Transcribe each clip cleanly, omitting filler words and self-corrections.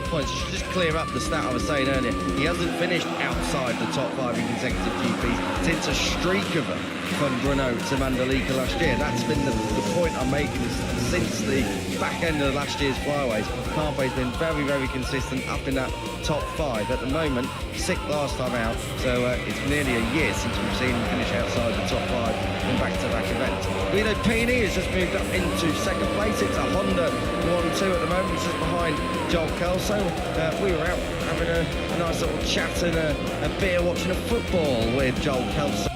points. Just clear up the stat I was saying earlier. He hasn't finished outside the top 5 in consecutive GPs since a streak of them from Brno to Mandalika last year. That's been the point I'm making is since the back end of last year's flyways. Carpe's been very, very consistent up in that top 5. At the moment, 6th last time out, so it's nearly a year since we've seen him finish outside the top 5 in back-to-back events. Guido Pini has just moved up into 2nd place. It's a Honda 1-2 at the moment. He's just behind Joel Kelso. We were out having a nice little chat and a beer watching a football with Joel Kelso.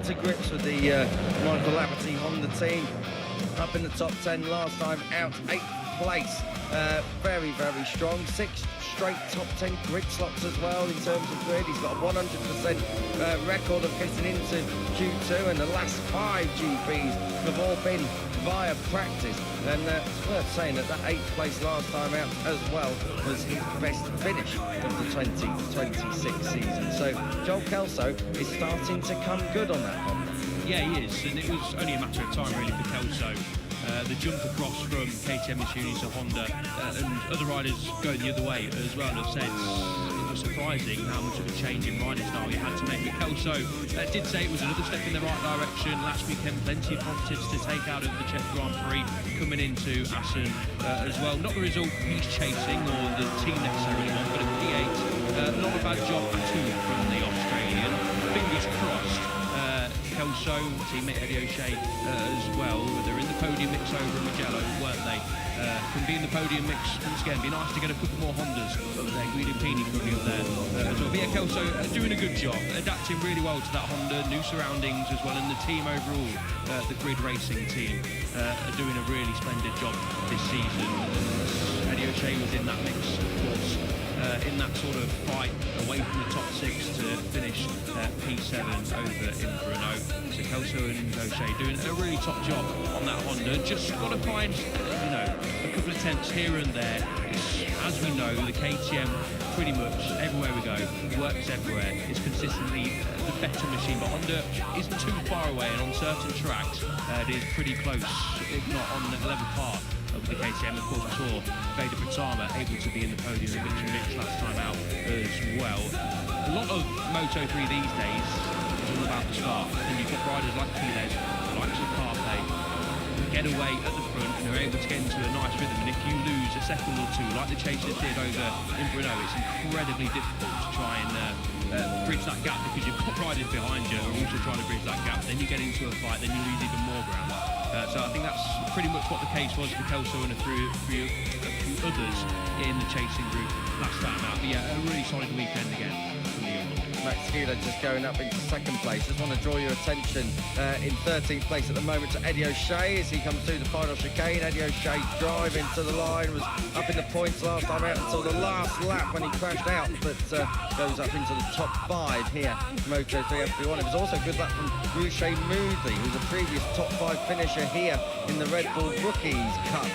To grips with the Michael Laverty Honda team. Up in the top 10 last time out, 8th place. Very, very strong. 6 straight top 10 grid slots as well in terms of grid. He's got a 100% record of getting into Q2, and the last 5 GPs have all been via practice. And it's worth saying that 8th place last time out as well was his best finish of the 2026 season. So Joel Kelso is starting to come good on that Honda. Yeah, he is, and it was only a matter of time really for Kelso. The jump across from KTM Machinery to Honda and other riders going the other way as well have said it was surprising how much of a change in riding style he had to make. But Kelso did say it was another step in the right direction. Last weekend, plenty of positives to take out of the Czech Grand Prix coming into Assen as well. Not the result he's chasing or the team necessarily want, but a P8. Not a bad job at all from the Australian. Fingers crossed. Kelso, teammate Eddie O'Shea as well. They're in the podium mix over in Mugello, weren't they? Can be in the podium mix once again. Be nice to get a couple more Hondas over there. Guido Pini could be up there as well. But yeah, Kelso doing a good job, adapting really well to that Honda, new surroundings as well, and the team overall, the grid racing team, are doing a really splendid job this season. Eddie O'Shea was in that mix, of course. In that sort of fight away from the top 6 to finish P7 over in Brno. So Kelso and O'Shea doing a really top job on that Honda. Just got to find, a couple of tenths here and there. As we know, the KTM pretty much everywhere we go works everywhere. It's consistently the better machine, but Honda isn't too far away, and on certain tracks it is pretty close, if not on the level par of the KTM. Of course, we saw Vader Pratama able to be in the podium in victory mix last time out as well. A lot of Moto3 these days is all about the start, and you've got riders like Quiles, like Carpe, who get away at the front and are able to get into a nice rhythm. And if you lose a second or two, like the chasers did over in Brno, it's incredibly difficult to try and bridge that gap, because you've got riders behind you who are also trying to bridge that gap. Then you get into a fight, then you lose even more ground. So I think that's pretty much what the case was for Kelso and a few others in the chasing group last time out. But yeah, a really solid weekend again from the young ones. Max Keeler just going up into 2nd place. Just want to draw your attention in 13th place at the moment to Eddie O'Shea as he comes through the final chicane. Eddie O'Shea driving to the line, was up in the points last time out until the last lap when he crashed out, but goes up into the top 5 here. Moto3 FP1. It was also a good lap from Ruche Moody, who's a previous top 5 finisher here in the Red Bull Rookies Cup,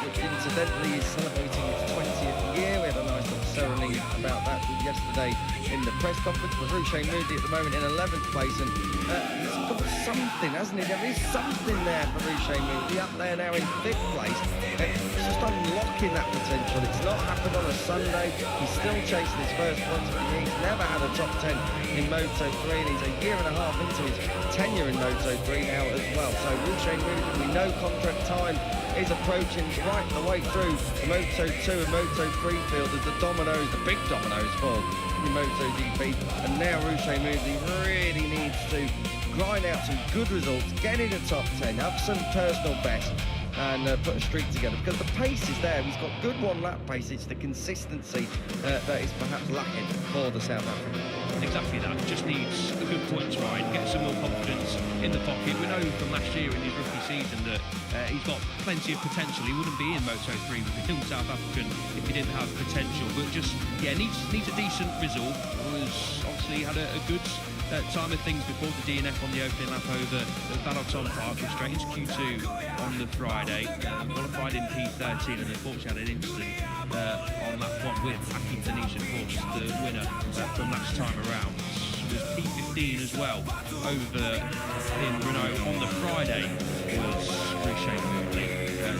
which incidentally is celebrating its 20th year. We had a nice little ceremony about that yesterday in the press conference. But Ruche Moody at the moment in 11th place, and he's got something, hasn't he? There is something there for Ruche Moody up there now in 5th place. It's just unlocking that potential. It's not happened on a Sunday. He's still chasing his first points, but he's never had a top 10 in Moto3, and he's a year and a half into his tenure in Moto3 now as well. So Ruche Moody, we know contract time is approaching right the way through the Moto2 and Moto3 field as the dominoes, the big dominoes fall in MotoGP. And now Ruche Moody really needs to grind out some good results, get in the top 10, have some personal best, and put a streak together, because the pace is there. He's got good one-lap pace. It's the consistency that is perhaps lacking for the South African. Exactly that. Just needs a good points ride, get some more confidence in the pocket. We know from last year in his rookie season that he's got plenty of potential. He wouldn't be in Moto3 with the young South African if he didn't have potential. But just, needs a decent result. Obviously had a good time of things before the DNF on the opening lap over at Balaton Park. We're straight into Q2 on the Friday. Qualified in P13 and unfortunately had an incident on lap 1 with Aki Danish, of course, the winner from last time around. It was P15 as well over in Brno on the Friday was Shane Moodley.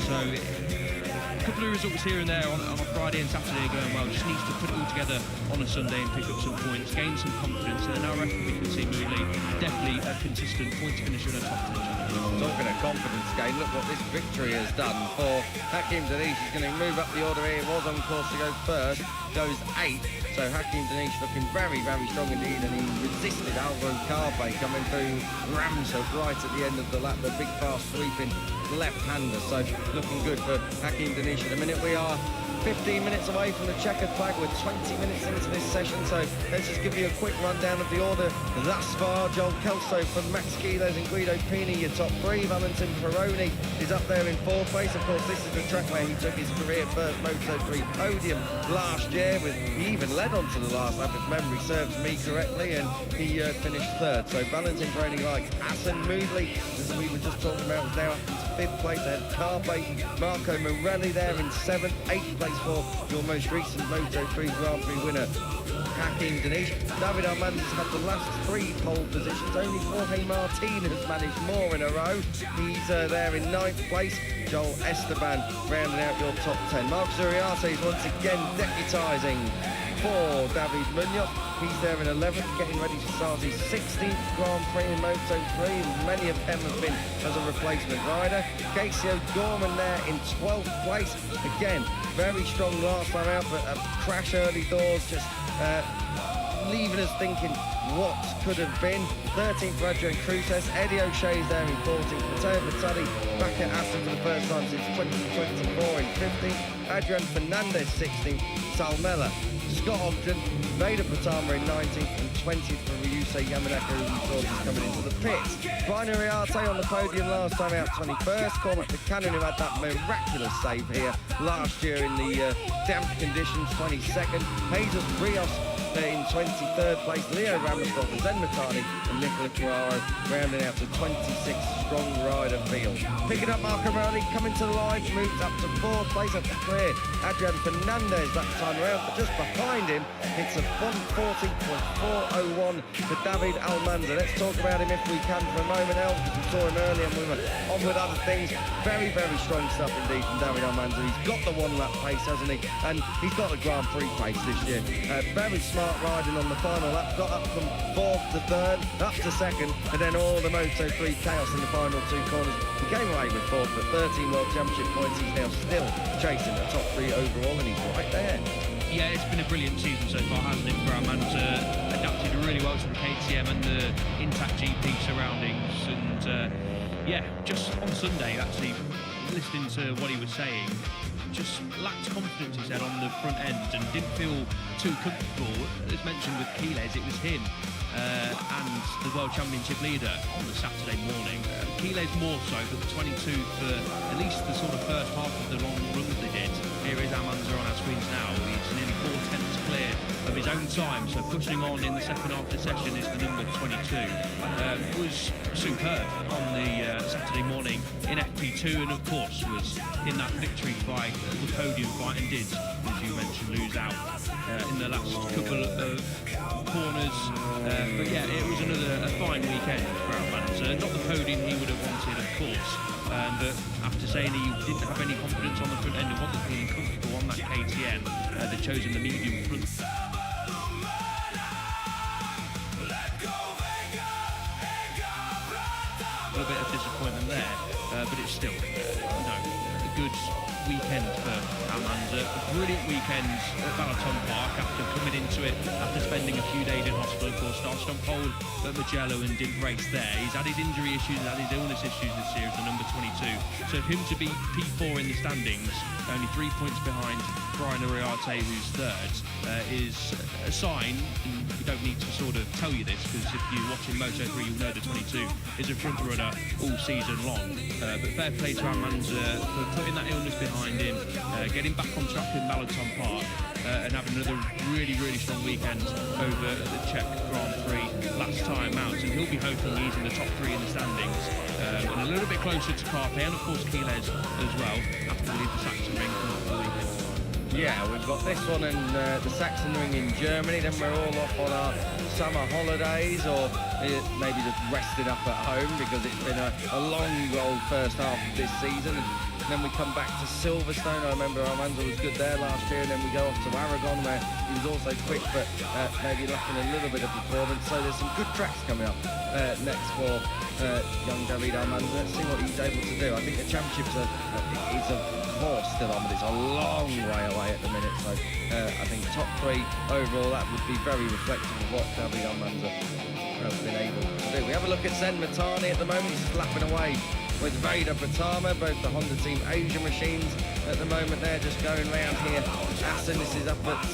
So a couple of results here and there on a Friday and Saturday are going well. Just needs to put it all together on a Sunday and pick up some points, gain some confidence, and then I reckon we can see Moodley definitely a consistent points finisher in a top 10. Talking of confidence gain, look what this victory has done for Hakim Danish. He's going to move up the order here. He was on course to go first, goes 8th. So Hakim Danish looking very, very strong indeed, and he resisted Alvaro Carpe coming through Ramsey right at the end of the lap, the big fast sweeping left-hander. So looking good for Hakim Danish. At the minute we are 15 minutes away from the checkered flag. We're 20 minutes into this session, so let's just give you a quick rundown of the order thus far. Joel Kelso from Max Quiles and Guido Pini, your top 3. Valentin Peroni is up there in 4th place. Of course, this is the track where he took his career first Moto3 podium last year. He even led on to the last lap, if memory serves me correctly, and he finished 3rd. So Valentin Peroni, like Hassan Moodley, as we were just talking about, is now up into 5th place. They had Carpe, Marco Morelli there in 7th, 8th place for your most recent Moto3 Grand Prix winner, Hakim Danish. David Almanza's had the last 3 pole positions. Only Jorge Martin has managed more in a row. He's there in 9th place. Joel Esteban rounding out your top 10. Marc Zuriarte is once again deputising for David Munoz. He's there in 11th, getting ready to start his 16th Grand Prix in Moto3. Many of them have been as a replacement rider. Casey O'Gorman there in 12th place. Again, very strong last time out, but a crash early doors, just leaving us thinking what could have been. 13th for Adrian Cruces. Eddie O'Shea's there in 14th. Matteo Vitali back at Aston for the first time since 2024 in 15th. Adrian Fernandez 16th. Salmela, Scott Ogden, Vader Patama in 19th and 20th for Ryusei Yamanaka, who we thought was coming into the pits. Brian Uriarte on the podium last time out, 21st. Cormac Buchanan, who had that miraculous save here last year in the damp conditions, 22nd. Jesus Rios in 23rd place. Leo Ramersdorf, Zen Matani and Nicola Carraro rounding out the 26th strong rider field. Picking up Marco Morelli, coming to the line, moved up to 4th place up to clear Adrian Fernandez that time around, but just behind him it's a 140.401 for David Almanza. Let's talk about him if we can for a moment, El, because we saw him earlier and we were on with other things. Very, very strong stuff indeed from David Almanza. He's got the 1-lap pace, hasn't he? And he's got the Grand Prix pace this year. Very smart riding on the final lap, got up from 4th to 3rd, up to 2nd, and then all the Moto3 chaos in the final 2 corners. He came away with 4th, but 13 World Championship points. He's now still chasing the top 3 overall, and he's right there. Yeah, it's been a brilliant season so far, hasn't it, for Almanza? Adapted really well to the KTM and the intact GP surroundings, and yeah, just on Sunday, actually, listening to what he was saying, just lacked confidence, he said, on the front end and didn't feel too comfortable. As mentioned with Quiles, it was him and the World Championship leader on the Saturday morning. Quiles more so, but the 22 for at least the sort of first half of the long run that they did. Here is Almanza on our screens now. He's nearly 4/10 clear of his own time, so pushing on in the second half of the session is the number 22. Was superb on the Saturday morning in FP2, and of course was in that victory fight, the podium fight, and did, as you mentioned, lose out in the last couple of corners. But yeah, it was a fine weekend for Almanza. Not the podium he would have wanted, of course, but after saying he didn't have any confidence on the front end and wasn't feeling comfortable on that KTM, they've chosen the medium front. A little bit of disappointment there, but it's still a good weekend for Almanza. A brilliant weekend at Balaton Park after coming into it after spending a few days in hospital. Of course, started on pole at Mugello and didn't race there. He's had his injury issues, had his illness issues this year as the number 22. So for him to be P4 in the standings, only 3 points behind Brian Uriarte, who's 3rd, is a sign, and we don't need to sort of tell you this, because if you're watching Moto3, you'll know the 22 is a front runner all season long. But fair play to Almanza for putting that illness behind him, getting back on track in Balaton Park, and having another really, really strong weekend over at the Czech Grand Prix last time out. And he'll be hoping he's in the top 3 in the standings, and a little bit closer to Carpe, and of course Quiles as well, after we leave the Saxon ring for the weekend. Yeah, we've got this one and the Saxon Ring in Germany. Then we're all off on our summer holidays, or maybe just resting up at home because it's been a long old first half of this season. And then we come back to Silverstone. I remember Armando was good there last year, and then we go off to Aragon where he was also quick, but maybe lacking a little bit of performance. So there's some good tracks coming up next for young David Armando. Let's see what he's able to do. I think the championship's is a course still on, but it's a long way away at the minute. So I think top 3 overall, that would be very reflective of what David Armando has been able to do. We have a look at Zen Matani at the moment. He's lapping away with Vader Batama, both the Honda Team Asia machines at the moment. They're just going round here. Assen, this is up at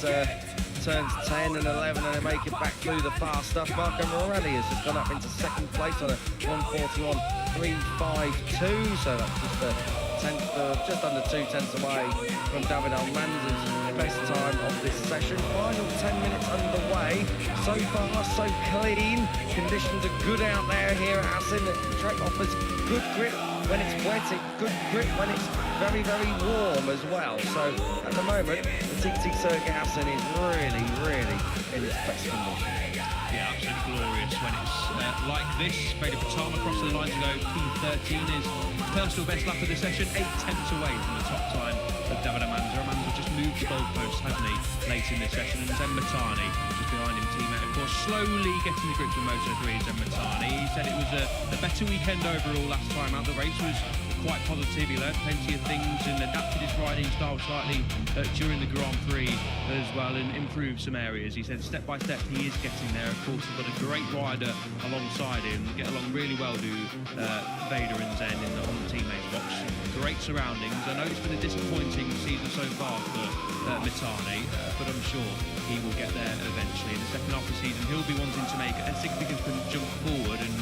turns 10 and 11, and they make it back through the fast stuff. Marco Morelli has just gone up into second place on a 1:41.352, so that's just a tenth, just under 2 tenths away from David Almanza's best time of this session. Final 10 minutes underway. So far, so clean. Conditions are good out there here at Assen. The track offers good grip when it's wet, good grip when it's very, very warm as well. So at the moment, the TT Circuit Assen is really, really in its best condition. Yeah, absolutely glorious when it's like this. Vader Batama across the line to go. P13 is personal best lap of the session, 8 tenths away from the top time of David Armando. Armando just moved the goalposts, hasn't he, late in this session, and Zen Matani just behind him, teammate, of course, slowly getting the grips with Moto3. Zen Matani, he said it was a better weekend overall last time out. The race was quite positive. He learned plenty of things and adapted his riding style slightly during the Grand Prix as well, and improved some areas. He said step by step he is getting there. Of course, he's got a great rider alongside him. Get along really well, do Vader and Zen in the Honda teammates box. Great surroundings. I know it's been a disappointing season so far for Matani, but I'm sure he will get there eventually. In the second half of the season, he'll be wanting to make a significant jump forward and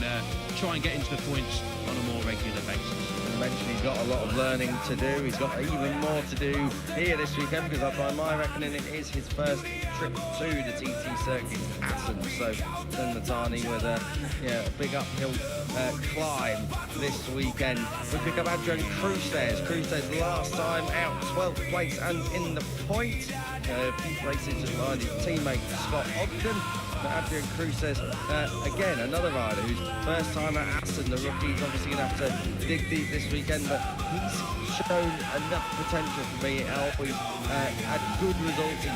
try and get into the points on a more regular basis. He's got a lot of learning to do. He's got even more to do here this weekend, because by my reckoning it is his first trip to the TT Circuit Assen. So Zen Matani with a big uphill climb this weekend. We pick up Adrian Cruces. Cruces last time out, 12th place and in the point. A few places just behind his teammate Scott Ogden. But Adrian Cruces, again, another rider who's first time at Assen. The rookie's obviously going to have to dig deep this weekend, but he's shown enough potential for me. He's had good results in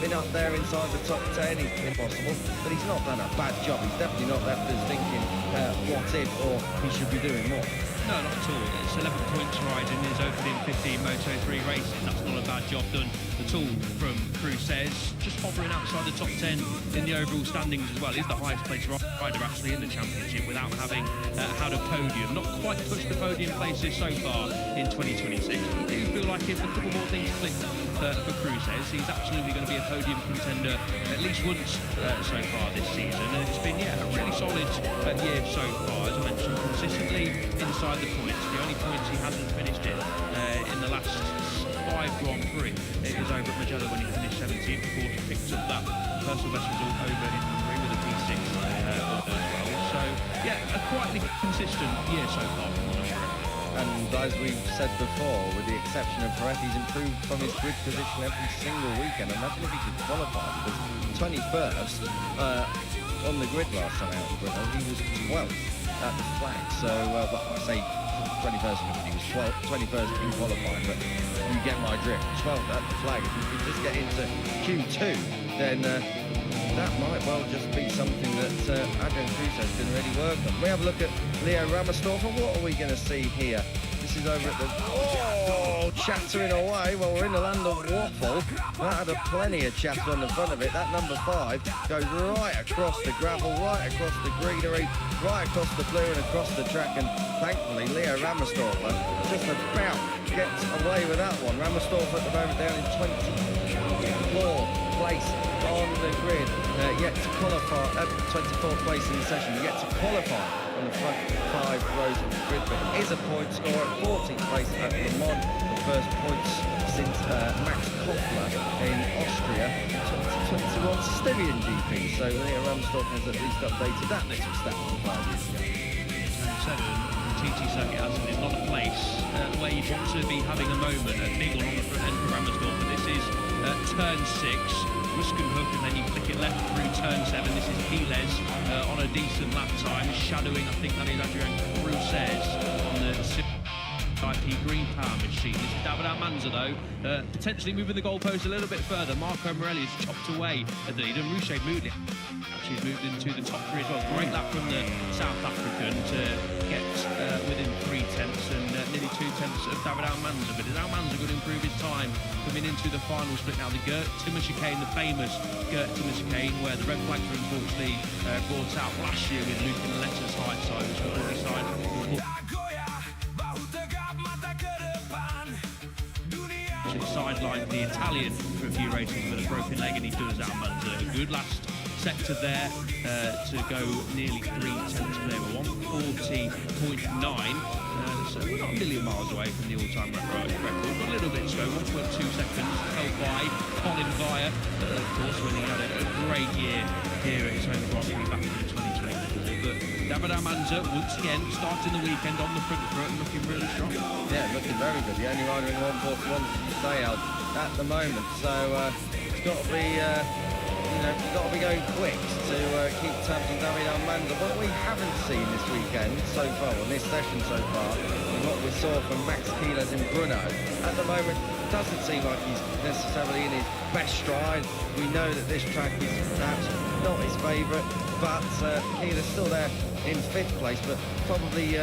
been up there inside the top 10, it's been possible, but he's not done a bad job. He's definitely not left us thinking what if, or he should be doing more. No, not at all. It's 11 points riding his opening 15 Moto3 races. That's not a bad job done at all from Cruces. Just hovering outside the top 10 in the overall standings as well. He's the highest placed rider actually in the championship without having had a podium. Not quite pushed the podium places so far in 2026. I do feel like if a couple more things click for Cruces, he's absolutely going to be a podium contender at least once so far this season. And it's been, a really solid year so far, as I mentioned, consistently inside the points. The only points he hasn't finished in the last 5 Grand Prix is over at Mugello when he finished 17th. Of course, picked up that personal best result over in Hungary with a P6 as well. So, a quietly consistent year so far from Moto3. And as we've said before, with the exception of Perez, he's improved from his grid position every single weekend. Imagine if he could qualify, because 21st on the grid last time out in Brno, he was 12th at the flag. So, I say 21st because he was 12th, 21st in qualifying, but you get my drift. 12th at the flag. If you could just get into Q2, then that might well just be something that Adrian Cruces can really work on. We have a look at Leo Ramersdorfer. What are we going to see here? This is over at the... chattering away. Well, we're in the land of waffle. That had plenty of chatter on the front of it. That number 5 goes right across the gravel, right across the greenery, right across the blue and across the track. And thankfully, Leo Ramersdorfer just about gets away with that one. Ramersdorfer at the moment down in 24th place on the grid, yet to qualify at 24th place in the session, yet to qualify on the front 5 rows of the grid, but it is a point score at 14th place at Le Mans, the first points since Max Hoffler in Austria 2021 Styrian GP. So Leo Ramsdorff has at least updated that little stat from 5 years ago. TT circuit is not a place where you want to be having a moment. A big one on the front end for Ramsdorff, but this is turn 6. Ruskin hook, and then you flick it left through turn 7. This is Piles on a decent lap time, shadowing, I think that is Adrian Cruzes on the IP green power machine. This is David Almanza though, potentially moving the goalpost a little bit further. Marco Morelli has chopped away at the lead, and Ruche Moody actually moved into the top 3 as well. Great lap from the South African to get within 3 tenths and nearly 2 tenths of David Almanza. But is Almanza going to improve his time coming into the final split now? The Gert Timmer chicane, the famous Gert Timmer chicane, where the red flags were unfortunately brought out last year with Luke and Letter's high side, which was already signed. Sidelined the Italian for a few races with a broken leg, and he does Almanza a good last sector there to go nearly 3 tenths clear. We're 140.9, so we're not a million miles away from the all-time record, but a little bit slow, 1.2 seconds held by Colin Vire, of course, when he had a great year here at his home Grand Prix back in 2024. But David Almanza, once again, starting the weekend on the front foot and looking really strong. Yeah, looking very good. The only rider in 141 stay out at the moment, so it's got to be, you've got to be going quick to keep tabs on David Almanza. What we haven't seen this weekend so far, on this session so far, is what we saw from Max Kielers in Brno. At the moment, it doesn't seem like he's necessarily in his best stride. We know that this track is perhaps not his favourite, but Kielers still there in 5th place, but probably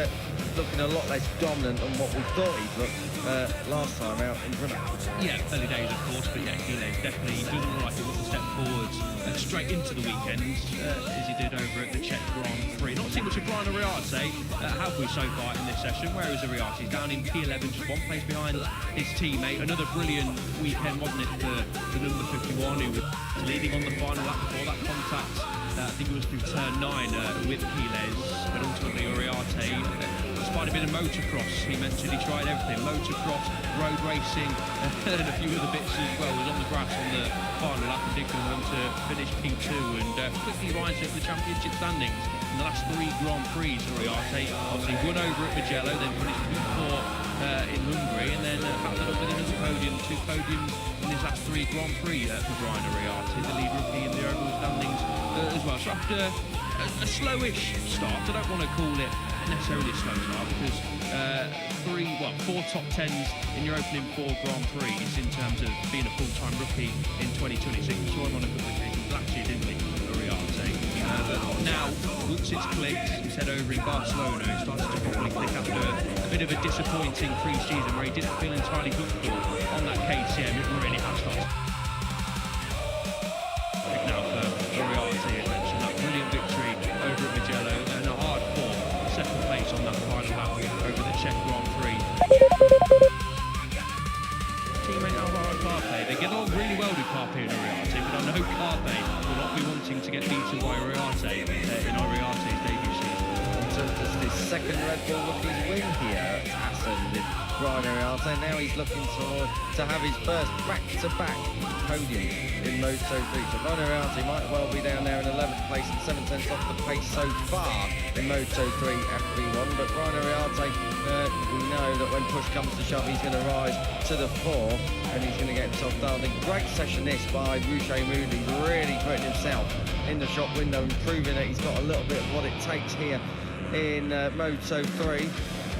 looking a lot less dominant than what we thought he'd look last time out in Brno. Yeah, early days of course, but yeah, Kielers definitely doesn't look like he wants to step forwards straight into the weekend as he did over at the Czech Grand Prix. Not too much of Brian Ariarte have we so far in this session. Where is Ariarte? He's down in P11, just 1 place behind his teammate. Another brilliant weekend, wasn't it, for the number 51, who was leading on the final lap before that contact. I think it was through turn 9 with Kielers, but ultimately Ariarte, despite a bit of motocross, he mentioned he tried everything: motocross, road racing, and a few other bits as well. Was on the grass on the final lap and did come home to finish P2 and quickly rise up the championship standings in the last 3 Grand Prix. Ariarte obviously won over at Mugello, then finished P4 in Hungary, and then backed that up with another podium, 2 podiums in his last 3 Grand Prix for Brian Ariarte, the lead rookie in the overall standings as well. So after a slowish start, I don't want to call it necessarily a slow start, because 4 top 10s in your opening 4 Grand Prix in terms of being a full-time rookie in 2026. We saw him on a couple of occasions last year, didn't we, Ariarte? But now, once it's clicked, he's head over in Barcelona. It started to probably click after a bit of a disappointing pre-season where he didn't feel entirely comfortable on that KTM. It really has started. Now for Ariarte, as mentioned, that brilliant victory over at Mugello and a hard-fought 2nd place on that final lap over the Czech Grand Prix. Teammate Alvaro Carpe, they get on really well with Carpe and Ariarte, but I know Carpe will not be wanting to get beaten by Ariarte in Ariarte's debut season. So this is his 2nd Red Bull rookies win here at Assen with Brian Ariarte. Now he's looking to have his first back-to-back podium in Moto3. So Brian Ariarte might well be down there in 11th place and 7 tenths off the pace so far in Moto3 FP1. But Brian Ariarte, we know that when push comes to shove, he's going to rise to the fore and he's going to get himself done. A great session this by Ruche Moody, really putting himself in the shop window and proving that he's got a little bit of what it takes here in Moto3.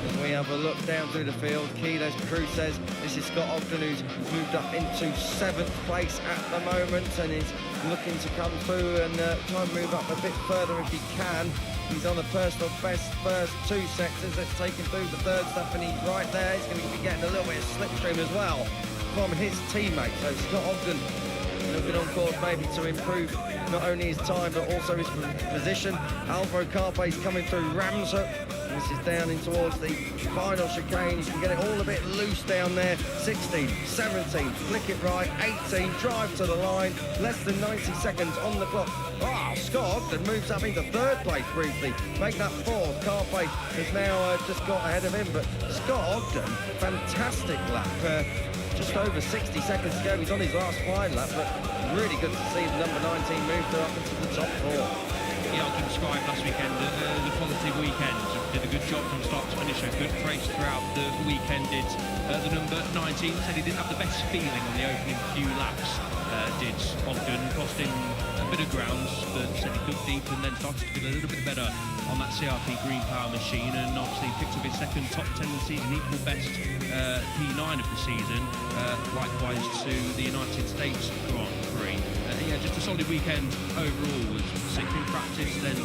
As we have a look down through the field, Kielers, Cruzes, this is Scott Ogden, who's moved up into 7th place at the moment and is looking to come through and try and move up a bit further if he can. He's on a personal best first 2 sectors. Let's take him through the 3rd stuff, and he's right there. He's going to be getting a little bit of slipstream as well from his teammate. So Scott Ogden looking on course maybe to improve not only his time but also his position. Alvaro Carpe is coming through Ramshoek. This is down in towards the final chicane. You can get it all a bit loose down there. 16, 17, flick it right, 18, drive to the line. Less than 90 seconds on the clock. Scott Ogden moves up into 3rd place briefly. Make that 4th. Carpe has now just got ahead of him, but Scott Ogden, fantastic lap. just over 60 seconds to go. He's on his last flying lap, but really good to see the number 19 move up into the top 4. Yeah, I can describe last weekend the positive weekend. Did a good job from start to finish, a good race throughout the weekend. Did the number 19, said he didn't have the best feeling on the opening few laps. Did Ogden, cost him a bit of grounds, but said he dug deep and then started to feel a little bit better on that CRP Green Power machine, and obviously picked up his second top 10 of the season, equal best P9 of the season, likewise to the United States Grand Prix. Yeah, just a solid weekend overall. Was sixth in practice, then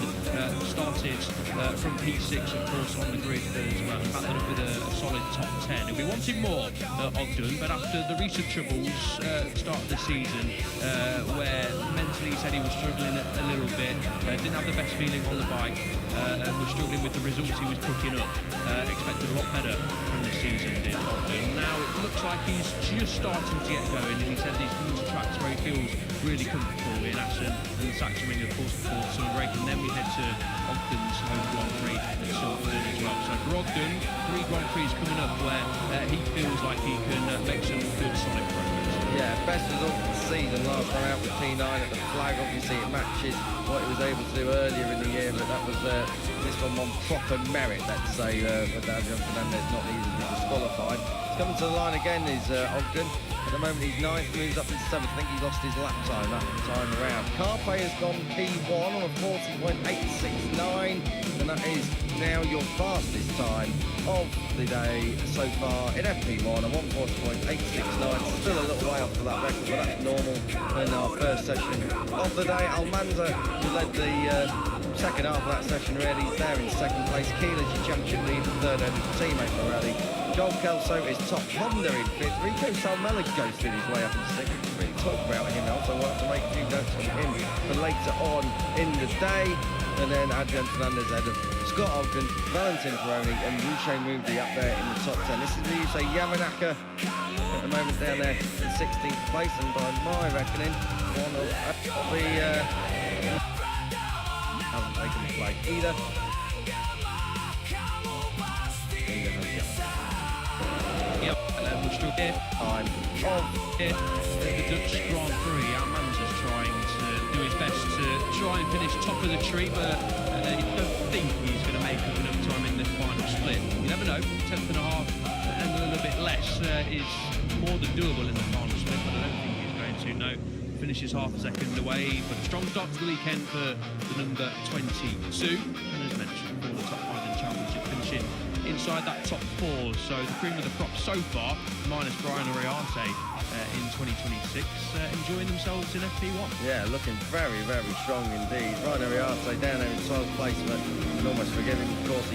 started from P6, of course, on the grid as well, and backed that up with a solid top 10. He'll be wanting more, Ogden, but after the recent troubles start of the season, where mentally he said he was struggling a little bit, didn't have the best feeling on the bike, and was struggling with the results he was picking up. Expected a lot better from this season, did Ogden. Now it looks like he's just starting to get going, and he said he's coming to tracks where he feels really comfortable in Assen and the Sachsenring, of course, before the summer break, and then we head to Ogden's home Grand Prix at Silverstone as well. So for Ogden, 3 Grand Prix coming up where he feels like he can make some good solid progress. Yeah, best result of the season last time out with P9 at the flag. Obviously it matches what he was able to do earlier in the year, but that was this one on proper merit, let's say, with Adrian Fernandez not needing to be disqualified. He's coming to the line again is Ogden. At the moment he's 9th, moves up into 7th. I think he lost his lap time that time around. Carpe has gone P1 on a 40.869, and that is now your fastest time of the day so far in FP1, a 140.869. Still a little way off to that record, but that's normal in our first session of the day. Almanza, who led the second half of that session already, is there in 2nd place. Keeler's your championship lead, the 3rd over teammate for rally. Joel Kelso is top. Honda in 5th. Rico Salmela ghosted his way up in 6th. We can really talk about him now, so we'll have to make a few notes on him for later on in the day. And then Adrian Fernandez ahead of Scott Ogden, Valentin Peroni, and Yusheng Moody up there in the top 10. This is the Yusei Yamanaka at the moment down there in 16th place, and by my reckoning, one of the hasn't taken the flag either. Yep, we're still here. Time of the Dutch Grand Prix. Almanza's trying to do his best to try and finish top of the tree, but I don't think he's going to make up enough time in the final split. You never know. 10th and a half and a little bit less is more than doable in the final split, but I don't think he's going to. No, finishes half a second away, but a strong start to the weekend for the number 22. And as mentioned, for the top 5 in the championship, finishing inside that top 4. So the cream of the crop so far, minus Brian Uriarte in 2026, enjoying themselves in FP1. Yeah, looking very, very strong indeed. Brian Uriarte down there in 12th place, but you can almost forgive him, of course.